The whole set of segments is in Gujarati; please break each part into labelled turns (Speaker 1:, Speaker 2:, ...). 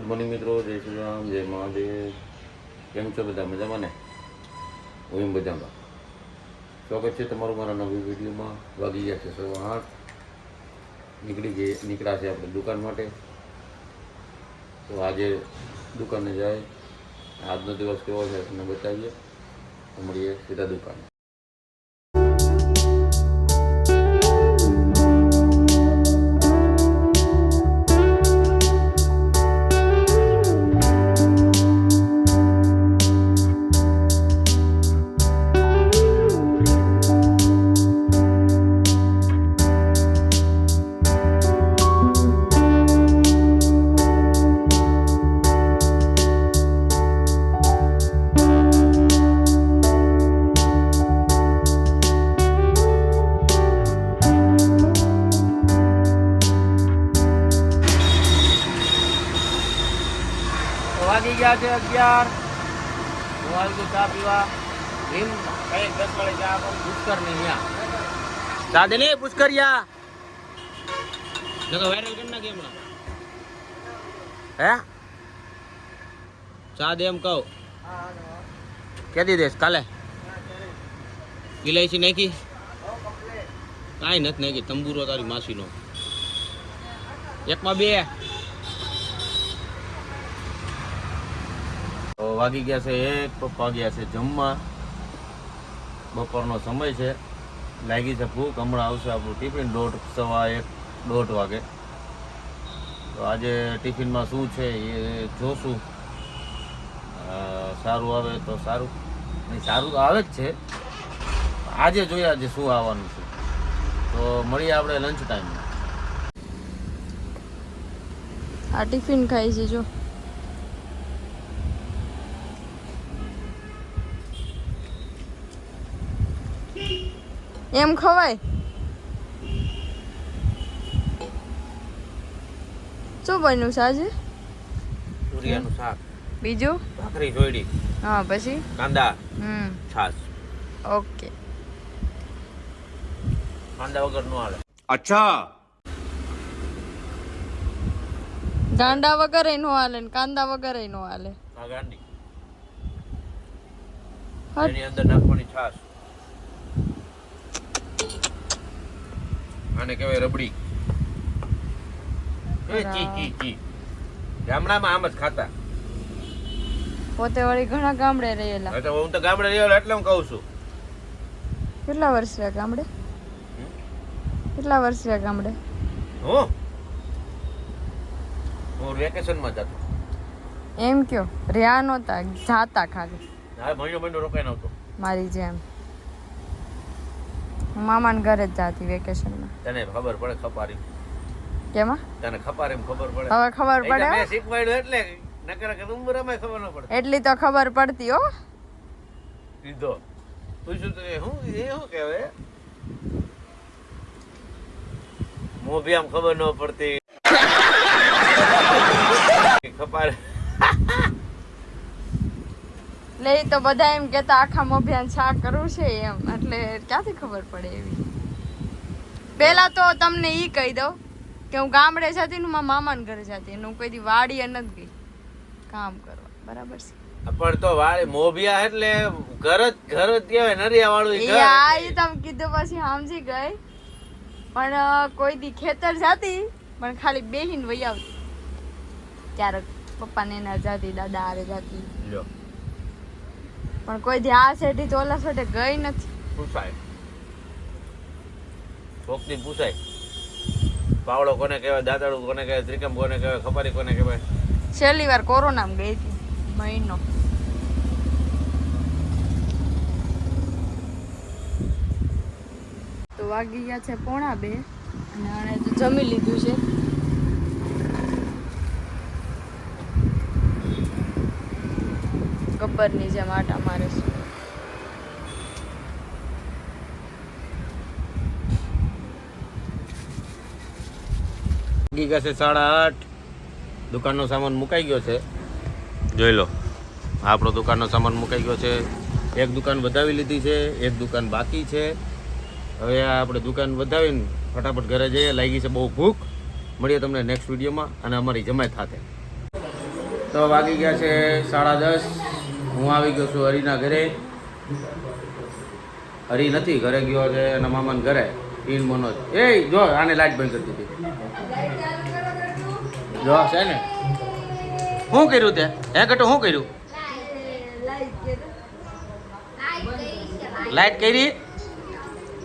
Speaker 1: મોર્નિંગ મિત્રો, જય શ્રી રામ, જય મહાદેવ. કેમ છો બધા? મજામાં ને? હું મજામાં. સ્વાગત છે તમારું મારા નવી વિડીયોમાં. વાગી ગયા છે 8:15. નીકળ્યા છે આપણે દુકાન માટે. તો આજે દુકાને જાય. આજનો દિવસ કેવો છે તમને બતાવીએ. મળીએ સીધા દુકાને. વાગી ગયા છે 11. હું આવી ચા પીવા. ભીમ કઈ 10 વાળે ચા આપો. પુષ્કર ને અહીંયા ચા દે ને પુષ્કરિયા નકા વાયરલ કરી નાખી હમણાં. હે ચા દે એમ કહું. કેદી દેશ કાલે ઇલાયચી નાખી? કાંઈ નથી નાખી. તંબુરો તારી માસીનો. એકમાં 2. વાગી ગયા છે 1. પપ્પા ગયા છે જમવા. બપોરનો સમય છે. લાગી છે ભૂખ. હમણાં આવશે આપણું ટિફિન 1:15 વાગે. તો આજે ટિફિનમાં શું છે એ જોશું. સારું આવે તો સારું, નહીં સારું તો આવે જ છે. આજે જોઈએ આજે શું આવવાનું છે. તો મળીએ આપણે લંચ ટાઈમમાં.
Speaker 2: આ ટિફિન ખાઈ છે જો. એમ ખવાય? શું બન્યું છે આજે?
Speaker 1: તુરિયાનું શાક,
Speaker 2: બીજું
Speaker 1: ભાખરી જોઈડી,
Speaker 2: હા પછી
Speaker 1: કાંદા, છાશ.
Speaker 2: ઓકે.
Speaker 1: કાંદા વગર નો હાલે.
Speaker 3: અચ્છા.
Speaker 2: ગાંડા વગર નો હાલે ને કાંદા વગર નો હાલે.
Speaker 1: આ ગાંડી
Speaker 2: હટ.
Speaker 1: એની અંદર નાખવાની છાશ. આને કહેવાય રબડી. એ ચી ચી ચી. ગામડામાં આમ જ ખાતા.
Speaker 2: પોતે વળી ઘણા ગામડે રહેલા.
Speaker 1: એટલે હું તો ગામડે રહ્યો એટલે હું કહું છું.
Speaker 2: કેટલા વર્ષ રહ્યા ગામડે? કેટલા વર્ષ રહ્યા ગામડે?
Speaker 1: હું વેકેશનમાં જતો.
Speaker 2: એમ કયો રહ્યા નહોતા, જાતા ખાલી?
Speaker 1: હા, મહિનો રોકાઈ નહોતો.
Speaker 2: મારી જેમ હું મામાના ઘરે જ જાતી વેકેશનમાં.
Speaker 1: તને ખબર પડે ખપારી
Speaker 2: કેમાં?
Speaker 1: તને ખપારી ખબર પડે.
Speaker 2: હવે ખબર પડે.
Speaker 1: મેં શીખવાડ્યું એટલે નકર કે ઉંમરમાં ખબર ન પડે.
Speaker 2: એટલી તો ખબર પડતી હો.
Speaker 1: સીધો પૂછ્યું તો હું એ શું કહેવાય? મોભી આમ ખબર ન પડતી. ખપાર
Speaker 2: લે તો બધા એમ કેતા આખા મોભિયાન શાક કરવું છે એમ, એટલે ક્યાંથી ખબર પડે એવી. પેલા તો તમને ઈ કહી દઉં કે હું ગામડે જતી ને મારા મામાના ઘરે જતી, અને હું કોઈ દી વાડીએ નથી ગઈ કામ કરવા. બરાબર છે?
Speaker 1: પણ તો વાળી મોભિયા એટલે ઘર જ કહેવાય, નરિયા વાળું ઘર.
Speaker 2: આ ઈ તમે કીધું પછી સમજી ગઈ. પણ કોઈ દી ખેતર જાતી પણ ખાલી બેહીને વહી આવતી. ક્યારેક પપ્પાને એના જાતી, દાદા આરે જાતી.
Speaker 1: લ્યો
Speaker 2: પણ કોઈ દી આ સેઠી તો ઓલા સેઠે ગઈ નથી.
Speaker 1: પૂછાય કોકથી પૂછાય. પાવડો કોને કહેવાય, દાદાડું કોને કહેવાય, ત્રિકમ કોને કહેવાય, ખપારી કોને કહેવાય.
Speaker 2: છેલ્લી વાર કોરોનામાં ગઈ હતી, મહિનો. તો વાગી ગયા છે 1:45 અને આણે તો જમી લીધું છે. ગબ્બરની જેમ આટા મારે છે.
Speaker 1: વાગી ગયા છે 8:30. દુકાનનો સામાન મુકાઈ ગયો છે. જોઈ લો, આપણો દુકાનનો સામાન મુકાઈ ગયો છે. એક દુકાન વધાવી લીધી છે, એક દુકાન બાકી છે. હવે આપણે દુકાન વધાવીને ફટાફટ ઘરે જઈએ. લાગી છે બહુ ભૂખ. મળીએ તમને નેક્સ્ટ વિડીયોમાં અને અમારી જમાઈ સાથે. તો વાગી ગયા છે 10:30. હું આવી ગયો છું હરિના ઘરે. હરી નથી, ઘરે ગયો છે એના મામાના ઘરે. ઈન મનોજ એ જો આને લાઈટ બંધ કરી દીધી. જો છે ને શું કર્યું તે? હે કટો શું કર્યું? લાઈટ કરી,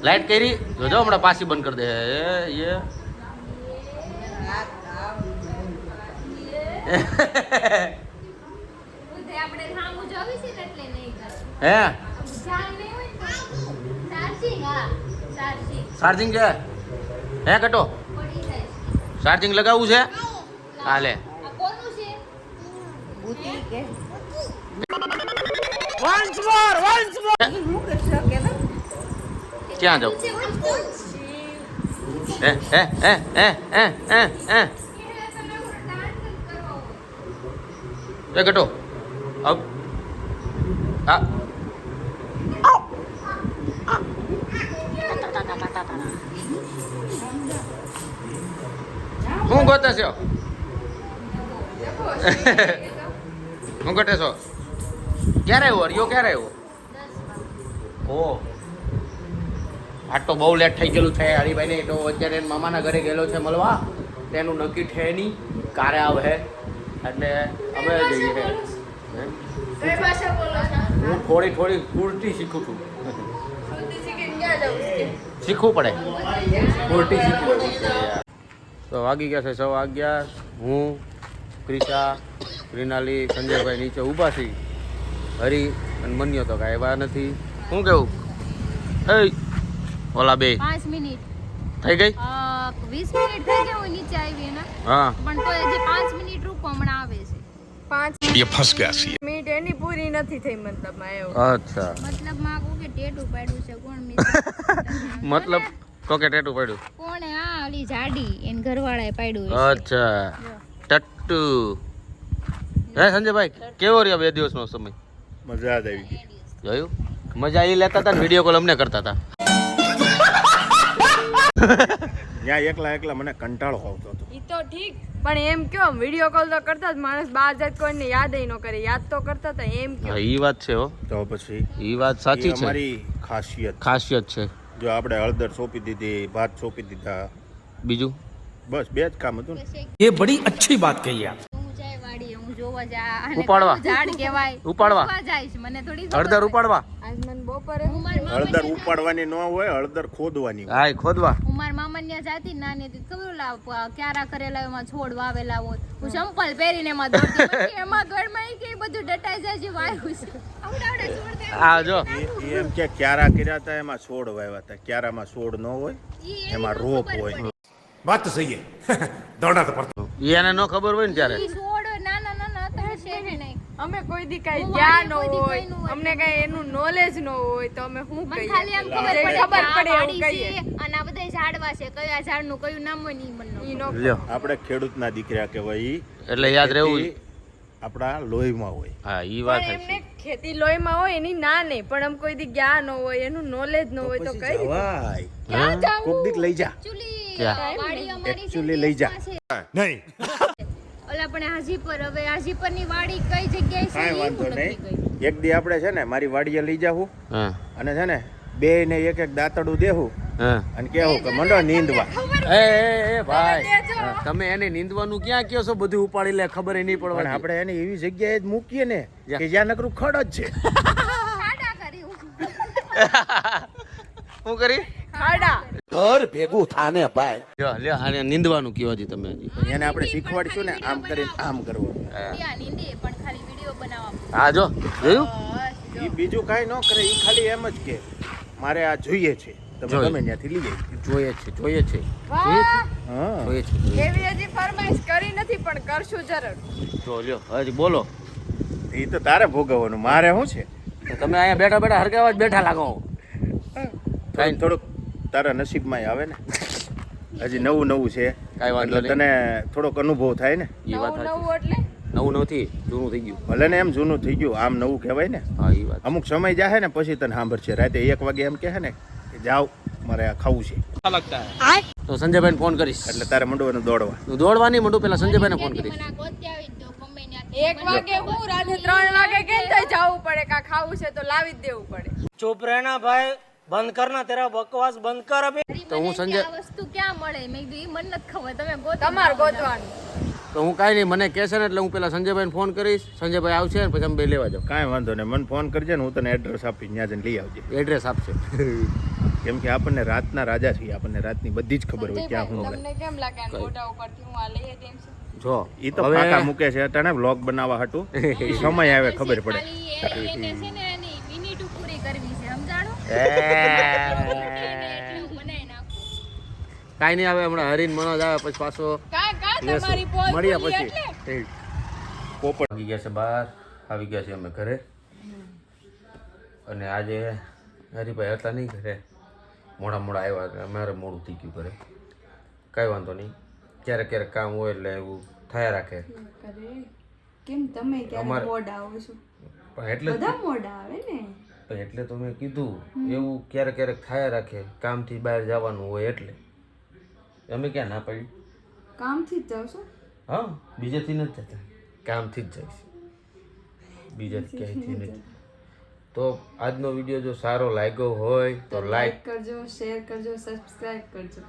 Speaker 1: લાઈટ કરી. જોજો હમણાં પાછી બંધ કરી દે. એ હે ચાર્જિંગ છે? હે કટો ચાર્જિંગ લગાવવું છે? હાલે ક્યાં જાઉં? હે હે હે હે હે હે હે એ કટો આવ આ હું ગોતે છો? હું ગોતે છો? ક્યારે આવ્યો હરિયો? ક્યારે આવ્યો? ઓ આજ તો બહુ લેટ થઈ ગયેલું છે હરિભાઈને. તો અત્યારે એના મામાના ઘરે ગયેલો છે મળવા. તેનું નક્કી છે નહીં કારે આવે એટલે અમે જઈએ. હું થોડી થોડી કુર્તી શીખું છું. શીખવું પડે, કુર્તી શીખવું. તો વાગી ગયા છે 6 વાગ્યા. હું ક્રિશા, રીનાલી, સંજયભાઈ નીચે ઊભા છીએ. હરી અને મન્યો તો કાંઈ એવા નથી. શું કેવું? એ ઓલા બે
Speaker 3: 5 મિનિટ
Speaker 1: થઈ ગઈ?
Speaker 3: 20 મિનિટ થઈ ગયા હોય નીચે આવી એના.
Speaker 1: હા
Speaker 3: પણ તો હજી 5 મિનિટ રૂકો હમણાં આવે છે.
Speaker 2: 5
Speaker 4: ये फंस गया सी
Speaker 2: મિનિટ એની પૂરી નથી થઈ મતલબમાં એવું.
Speaker 1: અચ્છા,
Speaker 3: મતલબ માં કહું કે ટેટુ પાડ્યું છે કોણ
Speaker 1: મતલબ કોકે ટેટુ પડ્યું?
Speaker 3: કોણે? આ ઓલી જાડી એન ઘરવાળાએ પાડ્યું છે.
Speaker 1: અચ્છા ટટ્ટુ. હે સંજયભાઈ કેવો રહ્યો 2 દિવસનો સમય?
Speaker 4: मजा आ जाएगी.
Speaker 1: જોયું? મજા એ લેતા હતા ને વિડીયો કોલ અમને કરતા હતા.
Speaker 4: ત્યાં એકલા એકલા મને કંટાળો આવતો હતો.
Speaker 2: ઈ તો ઠીક, પણ એમ કયો વિડીયો કોલ તો કરતા જ માણસ બહાર જાય કોઈને યાદ ન કરે. યાદ તો કરતા હતા એમ
Speaker 1: હા
Speaker 2: કયો.
Speaker 1: ઈ વાત છે હો,
Speaker 4: તો પછી
Speaker 1: ઈ વાત સાચી
Speaker 4: ઈ
Speaker 1: છે.
Speaker 4: અમારી ખાસિયત.
Speaker 1: ખાસિયત છે.
Speaker 4: જો આપણે હળદર સોંપી દીધી, ભાત સોંપી દીધા,
Speaker 1: બીજું
Speaker 4: બસ 2 જ કામ હતું ને.
Speaker 5: ये बड़ी अच्छी बात कही आप.
Speaker 3: હું જાય વાડી હું જોવા જા અને
Speaker 1: ઉપાડવા.
Speaker 3: કયું ઝાડ કહેવાય
Speaker 1: ઉપાડવા.
Speaker 3: જોવા જઈશ મને થોડી
Speaker 1: હળદર ઉપાડવા.
Speaker 2: આજ મને બપોરે
Speaker 3: હું મારા
Speaker 4: હળદર
Speaker 3: મામાને
Speaker 4: ઉપાડવાની ન હોય, હળદર ખોદવાની હોય.
Speaker 1: હાય ખોદવા.
Speaker 3: હું મારા મામાને ત્યાં જાતી ને નાની હતી ખબર ઓલા ક્યારા કરેલા એમાં છોડ વાવેલા હોય. હું ચંપલ પહેરીને એમાં દોડતી પછી એમાં ગળમાં ઈ કે બધું ડટાઈ જાય છે વાયુ છે. આવડા છોડ દે.
Speaker 1: આ જો
Speaker 4: ઈ એમ કે ક્યારા કર્યા હતા એમાં છોડ વાવ્યા હતા. ક્યારામાં છોડ ન હોય,
Speaker 3: ઈ
Speaker 4: એમાં રોપ હોય.
Speaker 5: बात तो सही है. दौड़ना तो पड़ता.
Speaker 1: ઈ એને ન ખબર હોય ને ત્યારે.
Speaker 3: ઈ છોડ નાના નાના હતા છે કે નહીં.
Speaker 2: અમે કોઈ દી કઈ
Speaker 3: હું
Speaker 2: જ્યાં ન
Speaker 3: વાડી કોઈ દી
Speaker 2: હોય,
Speaker 3: ગઈ ન હોય.
Speaker 2: અમને કઈ એનું નોલેજ ન હોય તો અમે શું
Speaker 3: મને
Speaker 2: કહીએ?
Speaker 3: ખાલી એમ ખબર
Speaker 2: જે
Speaker 3: પડે
Speaker 2: ખબર પડે એવું
Speaker 3: કહીએ
Speaker 2: કહીએ.
Speaker 3: અને આ બધા ઝાડવા છે કયા ઝાડનું કયું નામ હોય ને ઈ મને ન
Speaker 2: ઈ
Speaker 3: ખબર.
Speaker 2: નો
Speaker 1: લ્યો
Speaker 4: આપણે ખેડૂતના દીકરા કહેવાય. ઈ
Speaker 1: એટલે યાદ રહેવું.
Speaker 4: ખેતી આપણા લોહીમાં હોય.
Speaker 1: હા ઈ વાત
Speaker 2: પણ
Speaker 1: છે.
Speaker 2: એમને ખેતી લોહીમાં હોય એની ના નહીં, પણ આમ કોઈ દી જ્ઞાન ન હોય, એનું નોલેજ ન હોય તો કઈ રીતે?
Speaker 4: જવાય.
Speaker 3: ક્યાં જાવું?
Speaker 4: કોક દીક લઈ જા.
Speaker 3: Actually,
Speaker 1: ક્યાં?
Speaker 3: વાડી અમારી
Speaker 4: Actually લઈ જા.
Speaker 3: છે.
Speaker 5: नहीं.
Speaker 3: ઓલા પણ હાજીપર હવે હાજીપરની વાડી કઈ જગ્યાએ છે
Speaker 4: કાંઈ
Speaker 3: ઈ
Speaker 4: વાંધો
Speaker 3: હું નથી
Speaker 4: નહીં.
Speaker 3: ગઈ.
Speaker 4: એક દી આપણે છે ને મારી વાડીએ લઈ જાવું
Speaker 1: હા
Speaker 4: અને છે ને બે ને એક એક દાંતડું દેવું
Speaker 1: હા.
Speaker 4: અને કેવું કે મંડો નીંદવા.
Speaker 1: એ ભાઈ તમે એને નીંદવાનું ક્યાં કહો છો? બધું ઉપાડી લે, ખબર ય નહીં
Speaker 4: પણ
Speaker 1: પડવાની.
Speaker 4: આપણે એને એવી જગ્યાએ જ મૂકીએ ને કે જ્યાં નકરું ખડ જ છે.
Speaker 3: ખાડા કરી હું.
Speaker 1: શું કરી?
Speaker 2: ખાડા
Speaker 5: घर भेगू थाने भाई.
Speaker 1: લ્યો લ્યો આને નીંદવાનું કયો હજી તમે હજી.
Speaker 4: એને આપણે શીખવાડીશું ને આમ કરીને આમ કરવું.
Speaker 3: ત્યાં નીંદે પણ ખાલી વિડીયો બનાવવા.
Speaker 1: હા જો જોયું?
Speaker 4: એ બીજું કાંઈ ન કરે, એ ખાલી એમ જ કે મારે આ જોઈએ છે, તમે
Speaker 1: જોઈએ.
Speaker 4: ગમે ત્યાંથી લઈ આવી.
Speaker 1: જોઈએ છે જોઈએ છે
Speaker 2: વાહ,
Speaker 4: હા
Speaker 1: જોઈએ છે.
Speaker 2: એવી હજી ફરમાઈશ કરી નથી પણ કરશું જરૂર.
Speaker 1: જો લ્યો હજી બોલો.
Speaker 4: એ તો તારે ભોગવવાનું, મારે શું છે?
Speaker 1: તો તમે અહીંયા બેઠા બેઠા હરગાવા જ બેઠા લાગો.
Speaker 4: થોડુંક તારા નસીબમાં આવે ને. હજી નવું નવું છે
Speaker 1: કાંઈ વાંધો
Speaker 4: એટલે તને થોડોક અનુભવ થાય ને.
Speaker 1: એ વાત
Speaker 2: નવું
Speaker 1: સાચી.
Speaker 2: નવું એટલે
Speaker 1: નવું નથી, જૂનું થઈ ગયું.
Speaker 4: ભલે ને એમ જૂનું થઈ ગયું, આમ નવું કહેવાય ને.
Speaker 1: હા એ વાત.
Speaker 4: અમુક સમય જાહે ને પછી તને સાંભળશે. રાતે 1 વાગે એમ કહે ને કે જાઓ મારે આ ખાવું છે,
Speaker 1: તો સંજયભાઈને ફોન કરીશ.
Speaker 4: એટલે તારે મંડવાનું દોડવા.
Speaker 1: તું દોડવાની મંડું પેલા સંજયભાઈને ફોન કરીશ.
Speaker 3: મને આ ગોત્યા આવી જ દો ગમે ત્યાંથી
Speaker 2: 1 વાગે હું રાતે 3 વાગે કેમ થઈ જવું પડે કા ખાવું છે તો લાવી જ દેવું પડે.
Speaker 6: चुप रहना भाई, बंद करना तेरा बकवास बंद कर अभी।
Speaker 1: તો હું સંજય
Speaker 3: આ વસ્તુ ક્યાં મળે મેં કીધું ઈ મને નથી ખબર તમે ગોતો
Speaker 2: તમારે ગોતવાનું.
Speaker 1: તો હું કાંઈ નહીં, મને કહેશે ને એટલે હું પેલા સંજયભાઈને ફોન કરીશ, સંજયભાઈ આવશે ને પછી અમે બે લેવા જાવ.
Speaker 4: કાંઈ વાંધો નહીં, મને ફોન કરજે ને હું તને એડ્રેસ આપીશ, ત્યાં જઈને લઈ આવજે.
Speaker 1: એડ્રેસ આપશે.
Speaker 4: કેમ કે આપણને રાતના રાજા છીએ, આપણને રાતની બધી જ ખબર હોય ક્યાં શું
Speaker 2: તમને કેમ લાગે આ મોઢા ઉપરથી હું આ લઈએ તેમ છે?
Speaker 1: જો
Speaker 4: એ તો ફાકા મૂકે છે અટાણે વ્લોગ બનાવવા હાટું. સમય આવે ખબર પડે.
Speaker 3: ખાલી એને છે ને એની મિનિટ પૂરી કરવી છે સમજાણો એટલે હું બનાવી નાખું.
Speaker 1: કાંઈ નહીં, હવે હમણાં હરીને મનોજ આવે પછી પાછો
Speaker 2: કા
Speaker 1: લેશું.
Speaker 2: તમારી પોલ
Speaker 1: મળ્યા
Speaker 2: ખુલી
Speaker 1: પછી
Speaker 2: એટલે?
Speaker 1: પોપટ આવી ગયા છે બહાર, આવી ગયા છે અમે ઘરે. અને આજે હરીભાઈ હતા નહીં ઘરે, મોડા આવ્યા એટલે અમારે મોડું થઈ ગયું ઘરે. કાંઈ વાંધો નહીં, ક્યારેક ક્યારેક કામ હોય એટલે એવું થયા રાખે.
Speaker 2: કેમ તમે ક્યારે
Speaker 1: અમારે-
Speaker 2: મોડા આવો છો?
Speaker 1: પણ એટલે
Speaker 2: બધા મોડા આવે ને.
Speaker 1: પણ એટલે તો મેં કીધું એવું ક્યારેક ક્યારેક થયા રાખે, કામથી બહાર જવાનું હોય એટલે. અમે ક્યાં ના પડી?
Speaker 2: કામથી જ જાવ છો?
Speaker 1: હા, બીજેથી નથી જતા, કામથી જ જઈશ, બીજેથી ક્યાંયથી નથી. તો આજનો વિડીયો જો સારો લાગ્યો હોય તો લાઈક
Speaker 2: કરજો, શેર કરજો, સબસ્ક્રાઇબ કરજો.